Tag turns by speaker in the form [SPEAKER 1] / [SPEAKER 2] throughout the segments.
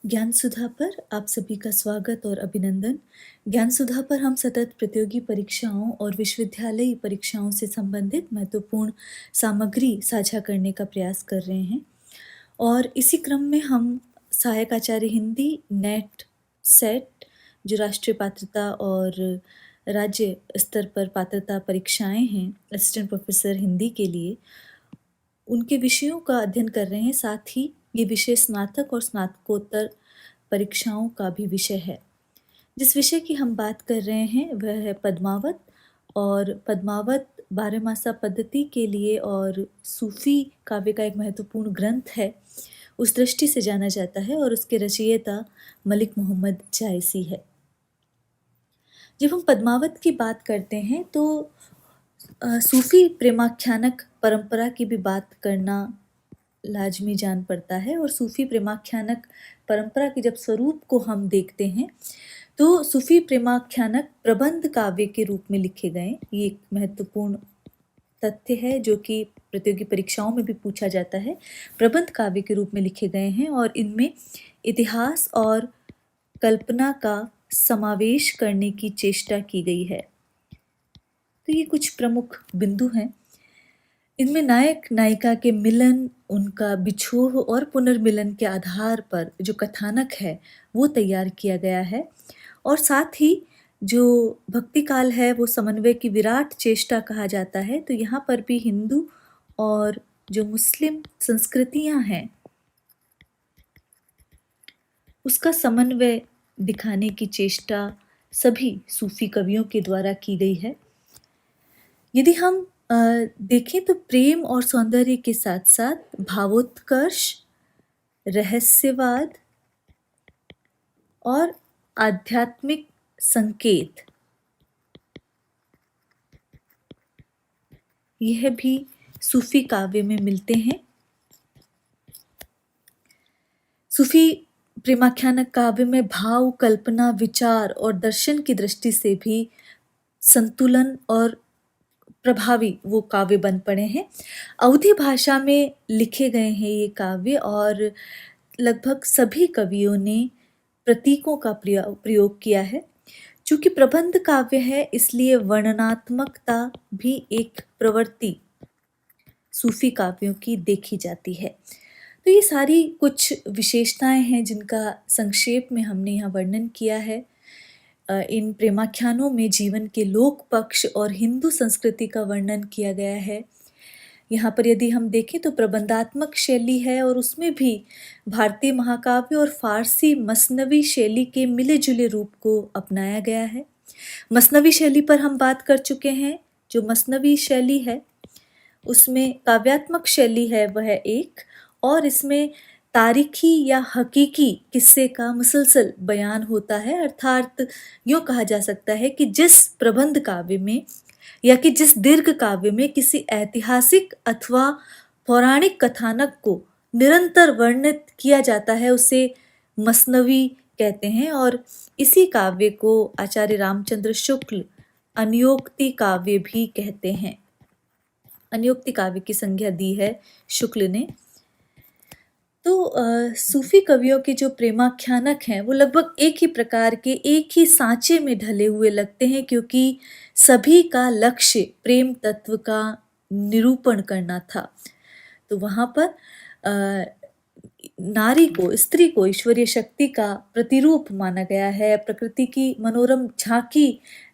[SPEAKER 1] ज्ञान सुधा पर आप सभी का स्वागत और अभिनंदन। ज्ञान सुधा पर हम सतत प्रतियोगी परीक्षाओं और विश्वविद्यालयी परीक्षाओं से संबंधित महत्वपूर्ण सामग्री साझा करने का प्रयास कर रहे हैं और इसी क्रम में हम सहायक आचार्य हिंदी नेट सेट जो राष्ट्रीय पात्रता और राज्य स्तर पर पात्रता परीक्षाएं हैं असिस्टेंट प्रोफेसर हिंदी के लिए, उनके विषयों का अध्ययन कर रहे हैं। साथ ही ये विषय स्नातक और स्नातकोत्तर परीक्षाओं का भी विषय है। जिस विषय की हम बात कर रहे हैं वह है पद्मावत, और पद्मावत बारहमासा पद्धति के लिए और सूफी काव्य का एक महत्वपूर्ण ग्रंथ है, उस दृष्टि से जाना जाता है और उसके रचयिता मलिक मोहम्मद जायसी है। जब हम पद्मावत की बात करते हैं तो सूफी प्रेमाख्यानक परंपरा की भी बात करना लाजमी जान पड़ता है। और सूफी प्रेमाख्यानक परंपरा के जब स्वरूप को हम देखते हैं तो सूफी प्रेमाख्यानक प्रबंध काव्य के रूप में लिखे गए। ये एक महत्वपूर्ण तथ्य है जो कि प्रतियोगी परीक्षाओं में भी पूछा जाता है। प्रबंध काव्य के रूप में लिखे गए हैं और इनमें इतिहास और कल्पना का समावेश करने की चेष्टा की गई है। तो ये कुछ प्रमुख बिंदु हैं। इनमें नायक नायिका के मिलन, उनका बिछोह और पुनर्मिलन के आधार पर जो कथानक है वो तैयार किया गया है। और साथ ही जो भक्ति काल है वो समन्वय की विराट चेष्टा कहा जाता है। तो यहाँ पर भी हिंदू और जो मुस्लिम संस्कृतियाँ हैं उसका समन्वय दिखाने की चेष्टा सभी सूफी कवियों के द्वारा की गई है। यदि हम देखें तो प्रेम और सौंदर्य के साथ साथ भावोत्कर्ष, रहस्यवाद और आध्यात्मिक संकेत, यह भी सूफी काव्य में मिलते हैं। सूफी प्रेमाख्यानक काव्य में भाव, कल्पना, विचार और दर्शन की दृष्टि से भी संतुलन और प्रभावी वो काव्य बन पड़े हैं। अवधी भाषा में लिखे गए हैं ये काव्य और लगभग सभी कवियों ने प्रतीकों का प्रयोग किया है। चूंकि प्रबंध काव्य है इसलिए वर्णनात्मकता भी एक प्रवृत्ति सूफी काव्यों की देखी जाती है। तो ये सारी कुछ विशेषताएं हैं जिनका संक्षेप में हमने यहाँ वर्णन किया है। इन प्रेमाख्यानों में जीवन के लोक पक्ष और हिंदू संस्कृति का वर्णन किया गया है। यहाँ पर यदि हम देखें तो प्रबंधात्मक शैली है और उसमें भी भारतीय महाकाव्य और फारसी मसनवी शैली के मिले जुले रूप को अपनाया गया है। मसनवी शैली पर हम बात कर चुके हैं। जो मसनवी शैली है उसमें काव्यात्मक शैली है वह एक, और इसमें तारीखी या हकीकी किस्से का मुसलसल बयान होता है। अर्थात यूँ कहा जा सकता है कि जिस प्रबंध काव्य में या कि जिस दीर्घ काव्य में किसी ऐतिहासिक अथवा पौराणिक कथानक को निरंतर वर्णित किया जाता है उसे मसनवी कहते हैं। और इसी काव्य को आचार्य रामचंद्र शुक्ल अन्योक्ति काव्य भी कहते हैं। अन्योक्ति काव्य की संज्ञा दी है शुक्ल ने। तो सूफी कवियों के जो प्रेमाख्यानक हैं वो लगभग एक ही प्रकार के, एक ही सांचे में ढले हुए लगते हैं, क्योंकि सभी का लक्ष्य प्रेम तत्व का निरूपण करना था। तो वहाँ पर नारी को, स्त्री को ईश्वरीय शक्ति का प्रतिरूप माना गया है। प्रकृति की मनोरम झांकी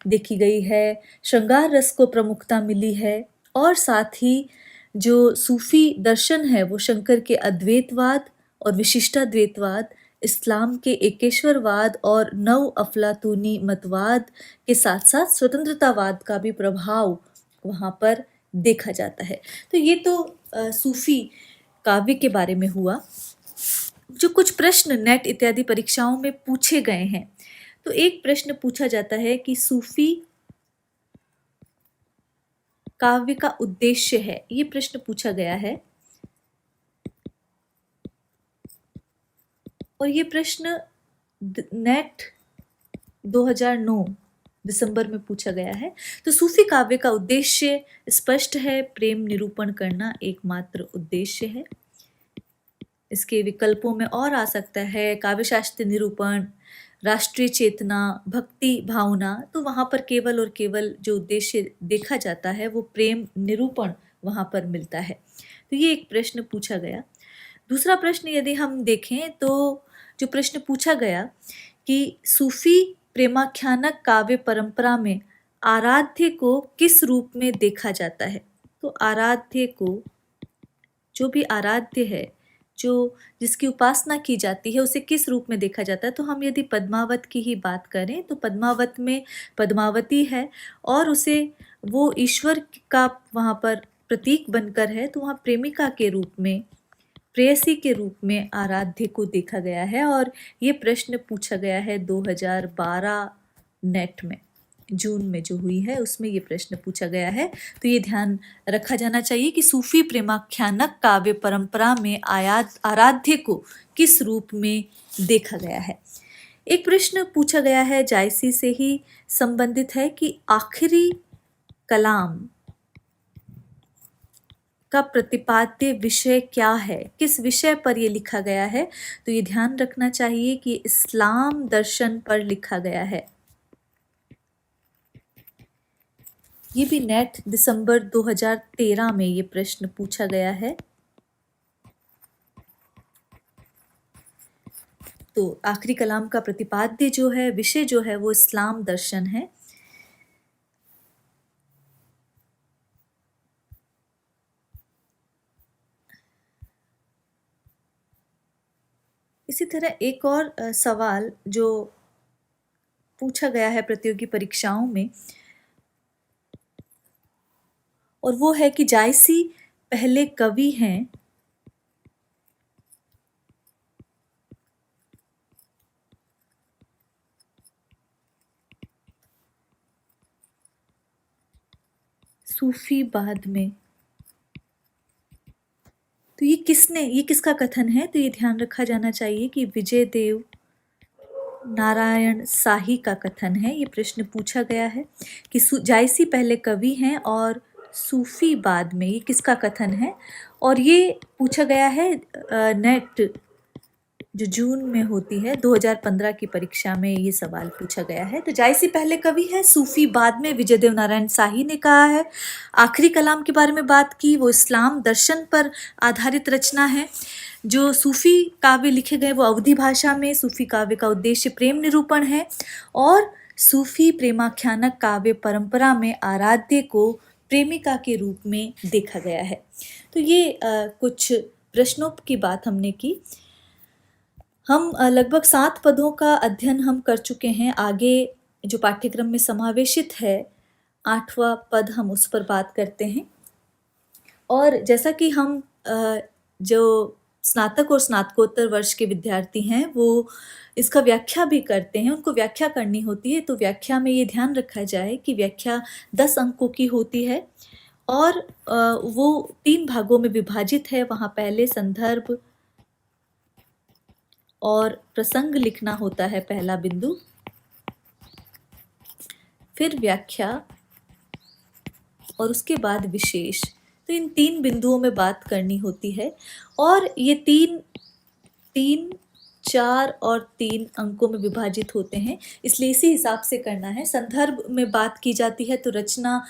[SPEAKER 1] देखी गई है, श्रृंगार रस को प्रमुखता मिली है और साथ ही जो सूफी दर्शन है वो शंकर के अद्वैतवाद और विशिष्टाद्वैतवाद, इस्लाम के एकेश्वरवाद और नव अफलातूनी मतवाद के साथ साथ स्वतंत्रतावाद का भी प्रभाव वहाँ पर देखा जाता है। तो ये तो सूफी काव्य के बारे में हुआ। जो कुछ प्रश्न नेट इत्यादि परीक्षाओं में पूछे गए हैं, तो एक प्रश्न पूछा जाता है कि सूफी काव्य का उद्देश्य है, ये प्रश्न पूछा गया है। और ये प्रश्न नेट 2009 दिसंबर में पूछा गया है। तो सूफी काव्य का उद्देश्य स्पष्ट है, प्रेम निरूपण करना एकमात्र उद्देश्य है। इसके विकल्पों में और आ सकता है काव्यशास्त्र निरूपण, राष्ट्रीय चेतना, भक्ति भावना। तो वहाँ पर केवल और केवल जो उद्देश्य देखा जाता है वो प्रेम निरूपण वहाँ पर मिलता है। तो ये एक प्रश्न पूछा गया। दूसरा प्रश्न यदि हम देखें तो जो प्रश्न पूछा गया कि सूफी प्रेमाख्यानक काव्य परंपरा में आराध्य को किस रूप में देखा जाता है। तो आराध्य को, जो भी आराध्य है, जो जिसकी उपासना की जाती है, उसे किस रूप में देखा जाता है। तो हम यदि पद्मावत की ही बात करें तो पद्मावत में पद्मावती है और उसे वो ईश्वर का वहाँ पर प्रतीक बनकर है, तो वहाँ प्रेमिका के रूप में, प्रेयसी के रूप में आराध्य को देखा गया है। और ये प्रश्न पूछा गया है 2012 नेट में, जून में जो हुई है उसमें ये प्रश्न पूछा गया है। तो ये ध्यान रखा जाना चाहिए कि सूफी प्रेमाख्यानक काव्य परंपरा में आराध्य को किस रूप में देखा गया है। एक प्रश्न पूछा गया है जायसी से ही संबंधित है कि आखिरी कलाम का प्रतिपाद्य विषय क्या है, किस विषय पर ये लिखा गया है। तो ये ध्यान रखना चाहिए कि इस्लाम दर्शन पर लिखा गया है। ये भी नेट दिसंबर 2013 में ये प्रश्न पूछा गया है। तो आखिरी कलाम का प्रतिपाद्य जो है, विषय जो है, वो इस्लाम दर्शन है। इसी तरह एक और सवाल जो पूछा गया है प्रतियोगी परीक्षाओं में, और वो है कि जायसी पहले कवि हैं सूफी बाद में। तो ये किसका कथन है। तो ये ध्यान रखा जाना चाहिए कि विजय देव नारायण शाही का कथन है। ये प्रश्न पूछा गया है कि जायसी पहले कवि हैं और सूफी बाद में, ये किसका कथन है। और ये पूछा गया है नेट जो जून में होती है 2015 की परीक्षा में, ये सवाल पूछा गया है। तो जायसी पहले कवि है, सूफी बाद में, विजय देव नारायण शाही ने कहा है। आखिरी कलाम के बारे में बात की, वो इस्लाम दर्शन पर आधारित रचना है। जो सूफी काव्य लिखे गए वो अवधी भाषा में, सूफी काव्य का उद्देश्य प्रेम निरूपण है। और सूफी प्रेमाख्यानक काव्य परंपरा में आराध्य को प्रेमिका के रूप में देखा गया है। तो ये कुछ प्रश्नों की बात हमने की। हम लगभग 7 पदों का अध्ययन हम कर चुके हैं। आगे जो पाठ्यक्रम में समावेशित है 8वां पद, हम उस पर बात करते हैं। और जैसा कि हम जो स्नातक और स्नातकोत्तर वर्ष के विद्यार्थी हैं वो इसका व्याख्या भी करते हैं, उनको व्याख्या करनी होती है। तो व्याख्या में ये ध्यान रखा जाए कि व्याख्या 10 अंकों की होती है और वो 3 भागों में विभाजित है। वहाँ पहले संदर्भ और प्रसंग लिखना होता है, पहला बिंदु, फिर व्याख्या और उसके बाद विशेष। तो इन 3 बिंदुओं में बात करनी होती है और ये 3, 4 और 3 अंकों में विभाजित होते हैं, इसलिए इसी हिसाब से करना है। संदर्भ में बात की जाती है तो रचना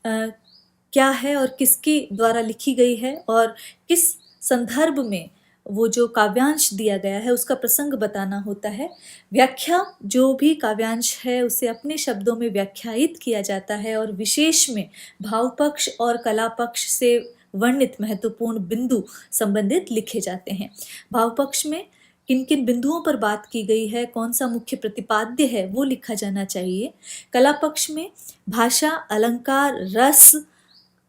[SPEAKER 1] क्या है और किसके द्वारा लिखी गई है और किस संदर्भ में वो जो काव्यांश दिया गया है उसका प्रसंग बताना होता है। व्याख्या, जो भी काव्यांश है उसे अपने शब्दों में व्याख्यायित किया जाता है और विशेष में भाव पक्ष और कला पक्ष से वर्णित महत्वपूर्ण बिंदु संबंधित लिखे जाते हैं। भाव पक्ष में किन किन बिंदुओं पर बात की गई है, कौन सा मुख्य प्रतिपाद्य है, वो लिखा जाना चाहिए। कला पक्ष में भाषा, अलंकार, रस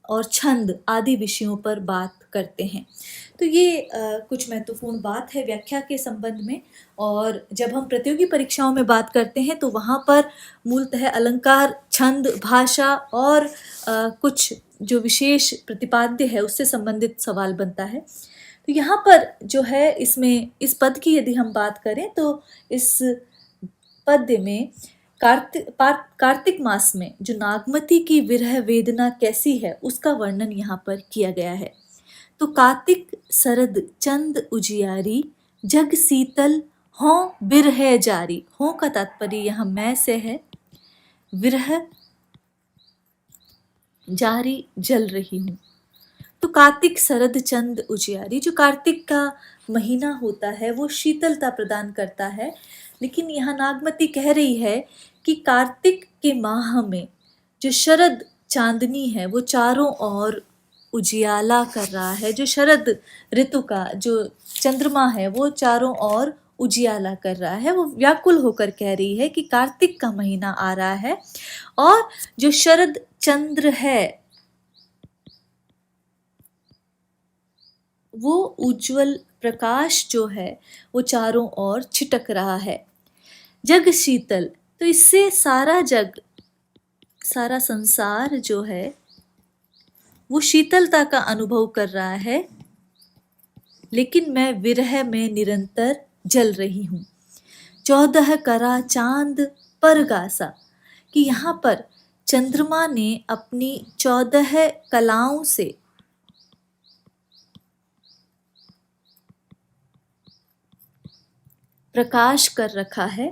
[SPEAKER 1] और छंद आदि विषयों पर बात करते हैं। तो ये कुछ महत्वपूर्ण बात है व्याख्या के संबंध में। और जब हम प्रतियोगी परीक्षाओं में बात करते हैं तो वहाँ पर मूलतः अलंकार, छंद, भाषा और कुछ जो विशेष प्रतिपाद्य है उससे संबंधित सवाल बनता है। तो यहाँ पर जो है इसमें इस पद की यदि हम बात करें तो इस पद्य में कार्तिक मास में जो नागमती की विरह वेदना कैसी है उसका वर्णन यहाँ पर किया गया है। तो कार्तिक सरद चंद उजियारी, जग शीतल हों बिरह जारी। हों का तात्पर्य यहाँ मैं से है, विरह जारी जल रही हूँ। तो कार्तिक शरद चंद उजियारी, जो कार्तिक का महीना होता है वो शीतलता प्रदान करता है। लेकिन यहाँ नागमती कह रही है कि कार्तिक के माह में जो शरद चांदनी है वो चारों ओर उजियाला कर रहा है। जो शरद ऋतु का जो चंद्रमा है वो चारों ओर उजियाला कर रहा है। वो व्याकुल होकर कह रही है कि कार्तिक का महीना आ रहा है और जो शरद चंद्र है वो उज्जवल प्रकाश जो है वो चारों ओर छिटक रहा है। जग शीतल, तो इससे सारा जग, सारा संसार जो है वो शीतलता का अनुभव कर रहा है। लेकिन मैं विरह में निरंतर जल रही हूँ। 14 करा चांद परगासा, कि यहाँ पर चंद्रमा ने अपनी 14 कलाओं से प्रकाश कर रखा है।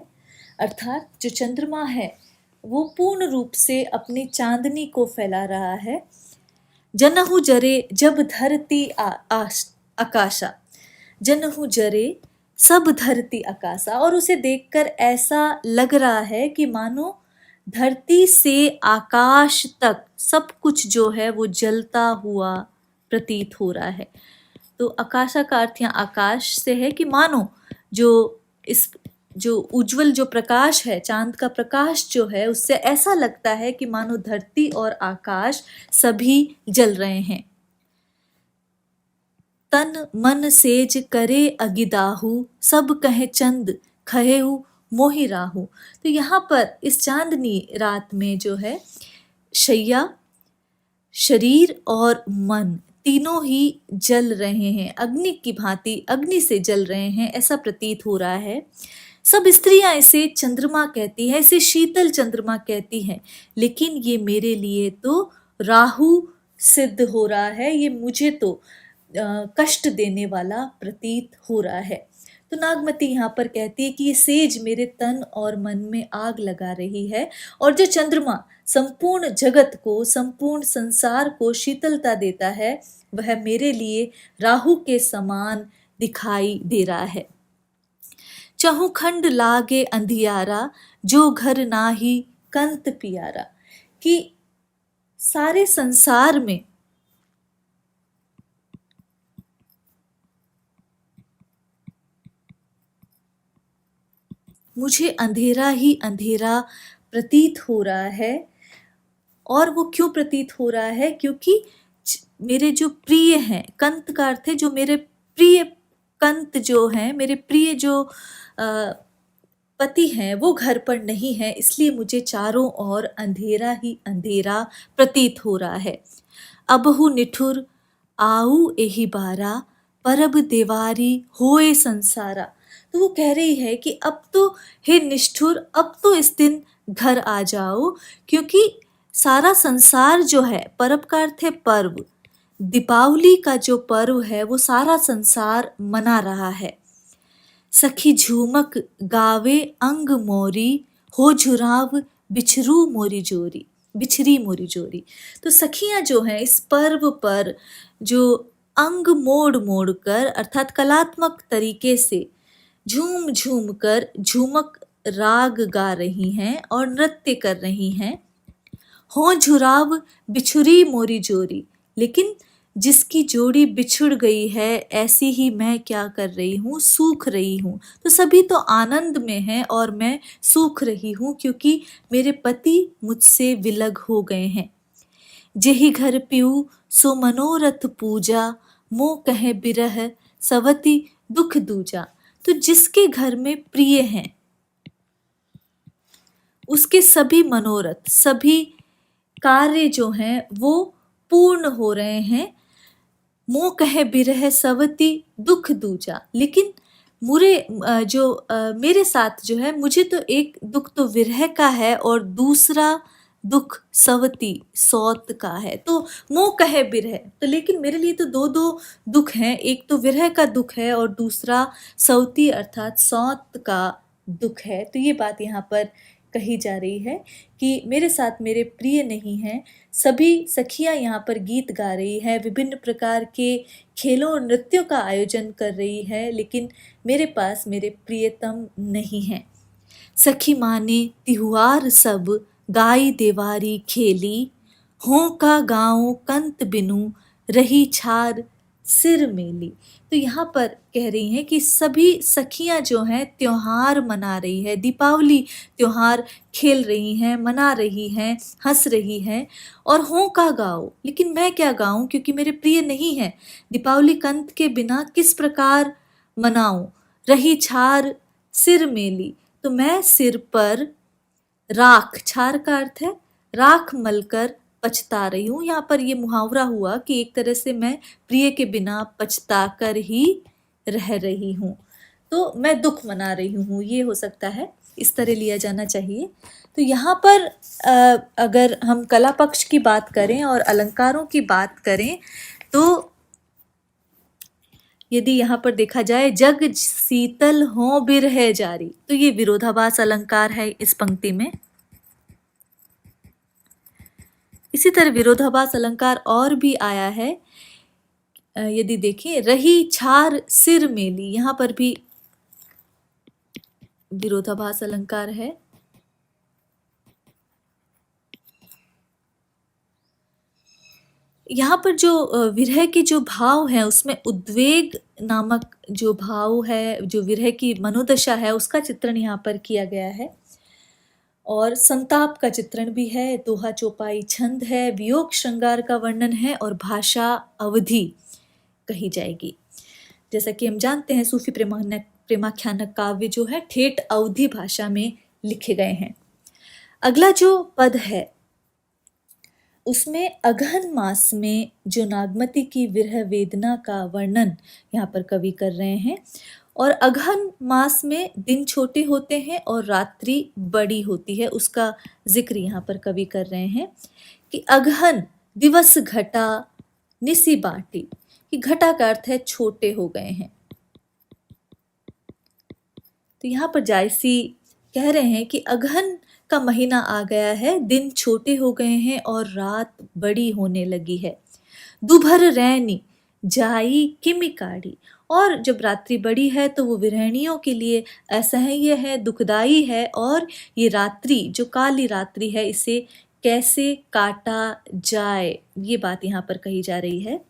[SPEAKER 1] अर्थात जो चंद्रमा है वो पूर्ण रूप से अपनी चांदनी को फैला रहा है। जनहु जरे जब धरती आकाशा, जनहु जरे सब धरती आकाशा, और उसे देखकर ऐसा लग रहा है कि मानो धरती से आकाश तक सब कुछ जो है वो जलता हुआ प्रतीत हो रहा है। तो आकाशा का अर्थ यहाँ आकाश से है कि मानो जो उज्जवल जो प्रकाश है, चांद का प्रकाश जो है, उससे ऐसा लगता है कि मानो धरती और आकाश सभी जल रहे हैं। तन मन सेज करे अगिदाहू, सब कहे चंद खहेहू मोहि राहू। तो यहाँ पर इस चांदनी रात में जो है शैया, शरीर और मन तीनों ही जल रहे हैं, अग्नि की भांति अग्नि से जल रहे हैं, ऐसा प्रतीत हो रहा है। सब स्त्रियां इसे चंद्रमा कहती हैं, इसे शीतल चंद्रमा कहती हैं, लेकिन ये मेरे लिए तो राहु सिद्ध हो रहा है, ये मुझे तो कष्ट देने वाला प्रतीत हो रहा है। तो नागमती यहाँ पर कहती है कि ये सेज मेरे तन और मन में आग लगा रही है, और जो चंद्रमा संपूर्ण जगत को, संपूर्ण संसार को शीतलता देता है, वह मेरे लिए राहु के समान दिखाई दे रहा है। चहुखंड लागे अंधियारा, जो घर नाही कंत पियारा, कि सारे संसार में मुझे अंधेरा ही अंधेरा प्रतीत हो रहा है। और वो क्यों प्रतीत हो रहा है? क्योंकि मेरे जो प्रिय हैं, कंत का अर्थ है जो मेरे प्रिय, कंत जो हैं, मेरे प्रिय जो पति हैं, वो घर पर नहीं है, इसलिए मुझे चारों ओर अंधेरा ही अंधेरा प्रतीत हो रहा है। अबहु निठुर आऊ एही बारा, परब देवारी होए संसारा। तो वो कह रही है कि अब तो हे निष्ठुर, अब तो इस दिन घर आ जाओ, क्योंकि सारा संसार जो है, परब का अर्थ है पर्व, दीपावली का जो पर्व है वो सारा संसार मना रहा है। सखी झूमक गावे अंग मोरी, हो झुराव बिछरू मोरी जोरी, बिछरी मोरी जोरी। तो सखियां जो हैं इस पर्व पर जो अंग मोड़ मोड़ कर, अर्थात कलात्मक तरीके से झूम झूम कर झूमक राग गा रही हैं और नृत्य कर रही हैं। हो झुराव बिछुरी मोरी जोरी, लेकिन जिसकी जोड़ी बिछुड़ गई है, ऐसी ही मैं क्या कर रही हूँ, सूख रही हूँ। तो सभी तो आनंद में हैं और मैं सूख रही हूँ, क्योंकि मेरे पति मुझसे विलग हो गए हैं। जेहि घर पीऊ सो मनोरथ पूजा, मोह कहे बिरह सवती दुख दूजा। तो जिसके घर में प्रिय हैं उसके सभी मनोरथ, सभी कार्य जो हैं वो पूर्ण हो रहे हैं। मोह कहे बिरह सवती दुख दूजा, लेकिन मेरे साथ जो है, मुझे तो एक दुख तो विरह का है और दूसरा दुख सवती सौत का है। तो मोह कहे बिरह, तो लेकिन मेरे लिए तो दो दो दुख हैं, एक तो विरह का दुख है और दूसरा सवती अर्थात सौत का दुख है। तो ये बात यहाँ पर कही जा रही है कि मेरे साथ मेरे प्रिय नहीं हैं। सभी सखियां यहाँ पर गीत गा रही है, विभिन्न प्रकार के खेलों और नृत्यों का आयोजन कर रही है, लेकिन मेरे पास मेरे प्रियतम नहीं हैं। सखी माने तिहुआर सब गाई देवारी खेली, हों का गाँव कंत बिनु रही छार सिर मेली। तो यहाँ पर कह रही हैं कि सभी सखियां जो हैं त्योहार मना रही है, दीपावली त्योहार खेल रही हैं, मना रही हैं, हंस रही हैं, और हों का गाओ, लेकिन मैं क्या गाऊं क्योंकि मेरे प्रिय नहीं है। दीपावली कंत के बिना किस प्रकार मनाऊं, रही छार सिर मेली, तो मैं सिर पर राख, छार का अर्थ है राख मलकर पछता रही हूँ। यहाँ पर ये मुहावरा हुआ कि एक तरह से मैं प्रिय के बिना पछता कर ही रह रही हूँ, तो मैं दुख मना रही हूँ, ये हो सकता है, इस तरह लिया जाना चाहिए। तो यहाँ पर अगर हम कला पक्ष की बात करें और अलंकारों की बात करें, तो यदि यहाँ पर देखा जाए जग शीतल हो बिरह जारी, तो ये विरोधाभास अलंकार है इस पंक्ति में। इसी तरह विरोधाभास अलंकार और भी आया है, यदि देखें रही छार सिर मेली, यहाँ पर भी विरोधाभास अलंकार है। यहाँ पर जो विरह के जो भाव हैं उसमें उद्वेग नामक जो भाव है, जो विरह की मनोदशा है, उसका चित्रण यहाँ पर किया गया है, और संताप का चित्रण भी है, दोहा चौपाई छंद है, वियोग श्रृंगार का वर्णन है, और भाषा अवधि कही जाएगी। जैसा कि हम जानते हैं सूफी प्रेमाख्यानक काव्य जो है ठेठ अवधि भाषा में लिखे गए हैं। अगला जो पद है उसमें अगहन मास में जो नागमती की विरह वेदना का वर्णन यहाँ पर कवि कर रहे हैं, और अगहन मास में दिन छोटे होते हैं और रात्रि बड़ी होती है, उसका जिक्र यहाँ पर कवि कर रहे हैं कि अगहन दिवस घटा निसी बाटी, कि घटा का अर्थ है छोटे हो गए हैं। तो यहाँ पर जायसी कह रहे हैं कि अगहन का महीना आ गया है, दिन छोटे हो गए हैं और रात बड़ी होने लगी है। दुभर रैनी जाई किमि काढ़ी, और जब रात्रि बड़ी है तो वो विरहणियों के लिए असह्य है, दुखदाई है, और ये रात्रि जो काली रात्रि है इसे कैसे काटा जाए, ये बात यहाँ पर कही जा रही है।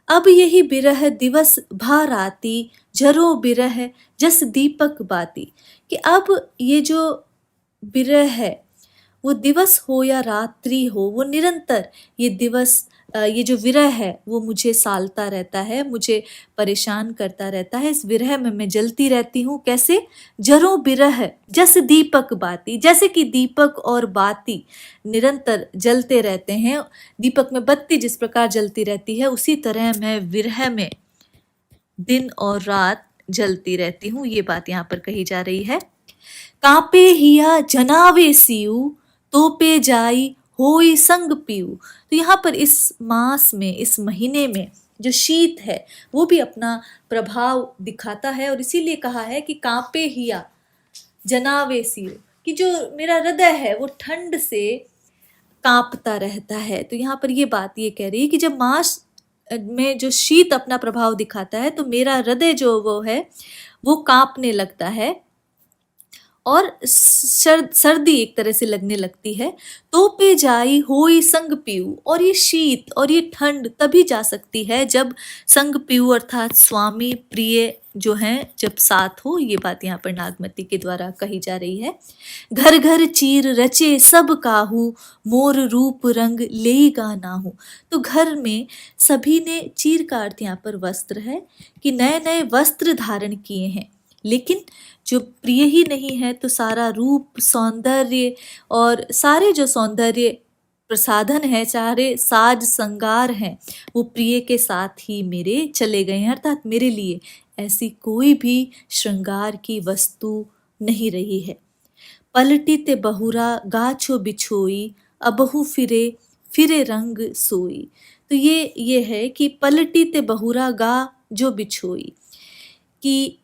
[SPEAKER 1] अब यही बिरह दिवस भा राती, झरो बिरह जस दीपक बाती, कि अब ये जो बिरह है वो दिवस हो या रात्रि हो, वो निरंतर ये दिवस ये जो विरह है वो मुझे सालता रहता है, मुझे परेशान करता रहता है। इस विरह में मैं जलती रहती हूँ। कैसे? जरो बिरह जस दीपक बाती, जैसे कि दीपक और बाती निरंतर जलते रहते हैं, दीपक में बत्ती जिस प्रकार जलती रहती है उसी तरह मैं विरह में दिन और रात जलती रहती हूँ। ये बात यहाँ पर कही जा रही है। कापे हिया जनावे सियु, तोपे जाई होई संग पीऊ। तो यहाँ पर इस मास में, इस महीने में जो शीत है वो भी अपना प्रभाव दिखाता है, और इसीलिए कहा है कि कांपे हिया जनावे सियु, कि जो मेरा हृदय है वो ठंड से कांपता रहता है। तो यहाँ पर ये बात ये कह रही है कि जब मास में जो शीत अपना प्रभाव दिखाता है तो मेरा हृदय जो वो है वो कांपने लगता है और सर्दी एक तरह से लगने लगती है। तो पे जाई होई संग पीऊ, और ये शीत और ये ठंड तभी जा सकती है जब संग पीऊ अर्थात स्वामी प्रिय जो हैं जब साथ हो। ये बात यहाँ पर नागमती के द्वारा कही जा रही है। घर घर चीर रचे सब काहू, मोर रूप रंग लेगा नाहू। तो घर में सभी ने, चीर का अर्थ यहाँ पर वस्त्र है, कि नए नए वस्त्र धारण किए हैं, लेकिन जो प्रिय ही नहीं है तो सारा रूप सौंदर्य और सारे जो सौंदर्य प्रसाधन है, सारे साज संगार हैं, वो प्रिय के साथ ही मेरे चले गए हैं, अर्थात मेरे लिए ऐसी कोई भी श्रृंगार की वस्तु नहीं रही है। पलटी ते बहुरा गाछो बिछोई, अबहु फिरे फिरे रंग सोई। तो ये है कि पलटी ते बहुरा गा जो बिछोई, कि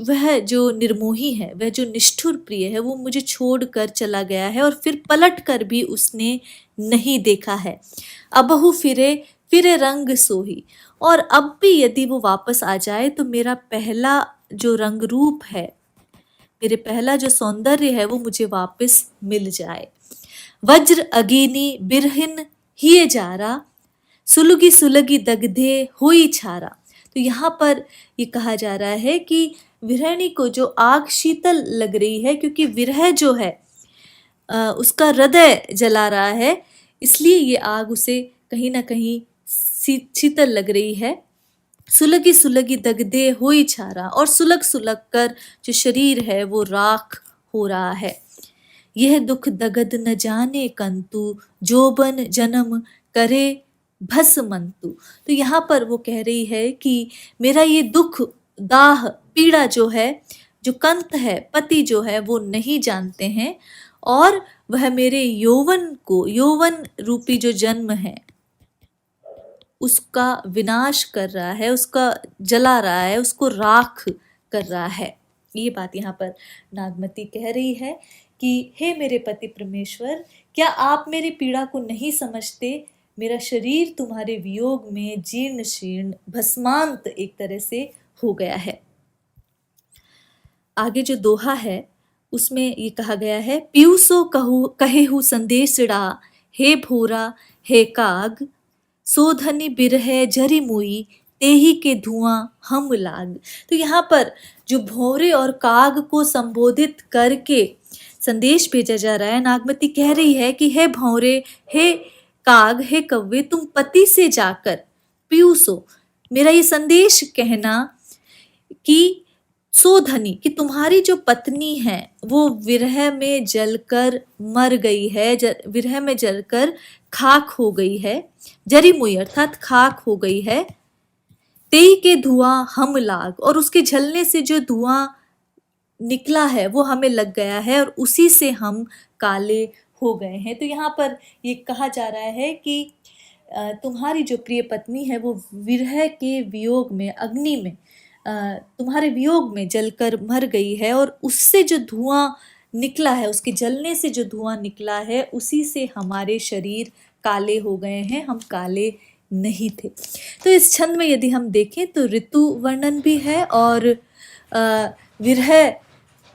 [SPEAKER 1] वह जो निर्मोही है, वह जो निष्ठुर प्रिय है, वो मुझे छोड़कर चला गया है और फिर पलट कर भी उसने नहीं देखा है। अबहु फिरे फिरे रंग सोही, और अब भी यदि वो वापस आ जाए तो मेरा पहला जो रंग रूप है, मेरे पहला जो सौंदर्य है, वो मुझे वापस मिल जाए। वज्र अगीनी बिरहिन हिए जारा, सुलगी सुलगी दगधे हुई छारा। तो यहाँ पर ये कहा जा रहा है कि विरहिणी को जो आग शीतल लग रही है, क्योंकि विरह जो है उसका हृदय जला रहा है, इसलिए ये आग उसे कहीं ना कहीं शीतल लग रही है। सुलगी सुलगी दगदे हुई छारा, और सुलग सुलग कर जो शरीर है वो राख हो रहा है। यह दुख दगद न जाने कंतु, जोबन जन्म करे भस्मंतु। तो यहाँ पर वो कह रही है कि मेरा ये दुख, दाह, पीड़ा जो है, जो कंत है, पति जो है, वो नहीं जानते हैं, और वह मेरे यौवन को, यौवन रूपी जो जन्म है, उसका विनाश कर रहा है, उसका जला रहा है, उसको राख कर रहा है। ये बात यहाँ पर नागमती कह रही है कि हे मेरे पति परमेश्वर, क्या आप मेरी पीड़ा को नहीं समझते? मेरा शरीर तुम्हारे वियोग में जीर्ण शीर्ण भस्मांत एक तरह से हो गया है। आगे जो दोहा है उसमें ये कहा गया है, पीयूसो कहेहु संदेशड़ा, हे भोरा हे काग, सोधनी बिरह जरी मुई, तेही के धुआं हम लाग। तो यहाँ पर जो भौरे और काग को संबोधित करके संदेश भेजा जा रहा है, नागमती कह रही है कि हे भौरे, हे काग, हे कव्वे, तुम पति से जाकर पीयूसो, मेरा ये संदेश कहना कि सोधनी, कि तुम्हारी जो पत्नी है वो विरह में जलकर मर गई है, विरह में जलकर खाक हो गई है, जरी मुई अर्थात खाक हो गई है। तेई के धुआं हम लाग, और उसके जलने से जो धुआं निकला है वो हमें लग गया है, और उसी से हम काले हो गए हैं। तो यहाँ पर ये कहा जा रहा है कि तुम्हारी जो प्रिय पत्नी है वो विरह के वियोग में, अग्नि में, तुम्हारे वियोग में जलकर मर गई है, और उससे जो धुआं निकला है, उसके जलने से जो धुआं निकला है, उसी से हमारे शरीर काले हो गए हैं, हम काले नहीं थे। तो इस छंद में यदि हम देखें तो ऋतु वर्णन भी है और विरह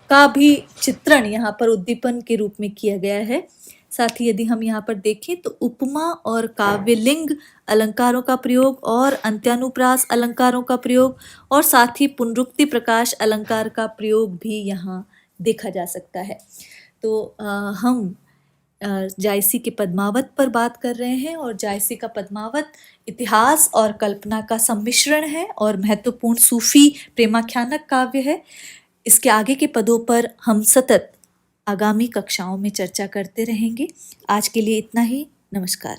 [SPEAKER 1] का भी चित्रण यहाँ पर उद्दीपन के रूप में किया गया है। साथ ही यदि हम यहाँ पर देखें तो उपमा और काव्यलिंग अलंकारों का प्रयोग और अंत्यानुप्रास अलंकारों का प्रयोग और साथ ही पुनरुक्ति प्रकाश अलंकार का प्रयोग भी यहाँ देखा जा सकता है। तो हम जायसी के पद्मावत पर बात कर रहे हैं, और जायसी का पद्मावत इतिहास और कल्पना का सम्मिश्रण है और महत्वपूर्ण सूफी प्रेमाख्यानक काव्य है। इसके आगे के पदों पर हम सतत आगामी कक्षाओं में चर्चा करते रहेंगे। आज के लिए इतना ही। नमस्कार।